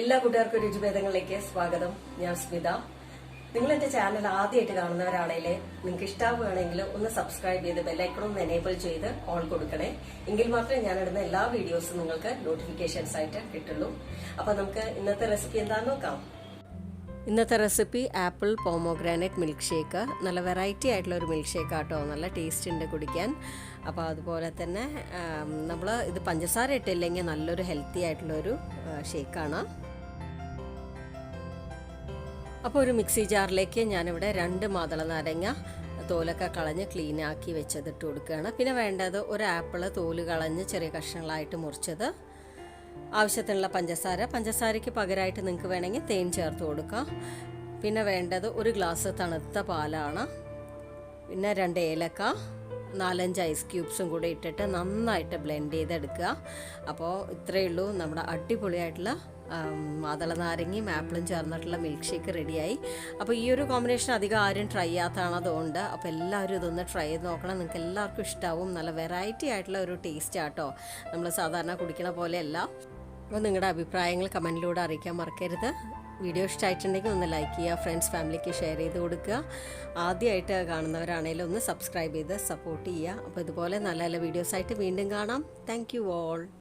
എല്ലാ കൂട്ടുകാർക്കും രുചിഭേദങ്ങളിലേക്ക് സ്വാഗതം. ഞാൻ സ്മിത. നിങ്ങൾ എന്റെ ചാനൽ ആദ്യമായിട്ട് കാണുന്നവരാണെങ്കിൽ നിങ്ങൾക്ക് ഇഷ്ടമാവുകയാണെങ്കിൽ ഒന്ന് സബ്സ്ക്രൈബ് ചെയ്ത് ബെല്ലൈക്കൺ ഒന്ന് എനേബിൾ ചെയ്ത് ഓൾ കൊടുക്കണേ. എങ്കിൽ മാത്രമേ ഞാൻ ഇടുന്ന എല്ലാ വീഡിയോസും നിങ്ങൾക്ക് നോട്ടിഫിക്കേഷൻസ് ആയിട്ട് കിട്ടുള്ളൂ. അപ്പൊ നമുക്ക് ഇന്നത്തെ റെസിപ്പി എന്താണെന്ന് നോക്കാം. ഇന്നത്തെ റെസിപ്പി ആപ്പിൾ പോമോഗ്രാനേറ്റ് മിൽക്ക് ഷേക്ക്. നല്ല വെറൈറ്റി ആയിട്ടുള്ള ഒരു മിൽക്ക് ഷേക്ക് ആട്ടോ. നല്ല ടേസ്റ്റ് ഉണ്ട് കുടിക്കാൻ. അപ്പോൾ അതുപോലെ തന്നെ നമ്മൾ ഇത് പഞ്ചസാര ഇട്ടില്ലെങ്കിൽ നല്ലൊരു ഹെൽത്തി ആയിട്ടുള്ളൊരു ഷേക്കാണ്. അപ്പോൾ ഒരു മിക്സി ജാറിലേക്ക് ഞാനിവിടെ 2 മാതള നാരങ്ങ തോലൊക്കെ കളഞ്ഞ് ക്ലീൻ ആക്കി വെച്ചതിട്ട് കൊടുക്കുകയാണ്. പിന്നെ വേണ്ടത് ഒരു ആപ്പിള് തോല് കളഞ്ഞ് ചെറിയ കഷ്ണങ്ങളായിട്ട് മുറിച്ചത്, ആവശ്യത്തിനുള്ള പഞ്ചസാരയ്ക്ക് പകരമായിട്ട് നിങ്ങൾക്ക് വേണമെങ്കിൽ തേൻ ചേർത്ത് കൊടുക്കാം. പിന്നെ വേണ്ടത് 1 ഗ്ലാസ് തണുത്ത പാലാണ്. പിന്നെ 2 ഏലക്ക, 4-5 ഐസ് ക്യൂബ്സും കൂടി ഇട്ടിട്ട് നന്നായിട്ട് ബ്ലെൻഡ് ചെയ്തെടുക്കുക. അപ്പോൾ ഇത്രയേ ഉള്ളൂ, നമ്മുടെ അടിപൊളിയായിട്ടുള്ള മാതള നാരങ്ങയും ആപ്പിളും ചേർന്നിട്ടുള്ള മിൽക്ക് ഷേക്ക് റെഡിയായി. അപ്പോൾ ഈ ഒരു കോമ്പിനേഷൻ അധികം ആരും ട്രൈ ചെയ്യാത്തതാണ്, അതുകൊണ്ട് അപ്പോൾ എല്ലാവരും ഇതൊന്ന് ട്രൈ ചെയ്ത് നോക്കണം. നിങ്ങൾക്ക് എല്ലാവർക്കും ഇഷ്ടാവും. നല്ല വെറൈറ്റി ആയിട്ടുള്ള ഒരു ടേസ്റ്റ് ആട്ടോ, നമ്മൾ സാധാരണ കുടിക്കണ പോലെയല്ല. അപ്പോൾ നിങ്ങളുടെ അഭിപ്രായങ്ങൾ കമൻറ്റിലൂടെ അറിയിക്കാൻ മറക്കരുത്. വീഡിയോ ഇഷ്ടമായിട്ടുണ്ടെങ്കിൽ ഒന്ന് ലൈക്ക് ചെയ്യുക, ഫ്രണ്ട്സ് ഫാമിലിക്ക് ഷെയർ ചെയ്ത് കൊടുക്കുക. ആദ്യമായിട്ട് കാണുന്നവരാണെങ്കിലും ഒന്ന് സബ്സ്ക്രൈബ് ചെയ്ത് സപ്പോർട്ട് ചെയ്യുക. അപ്പോൾ ഇതുപോലെ നല്ല നല്ല വീഡിയോസായിട്ട് വീണ്ടും കാണാം. Thank you all.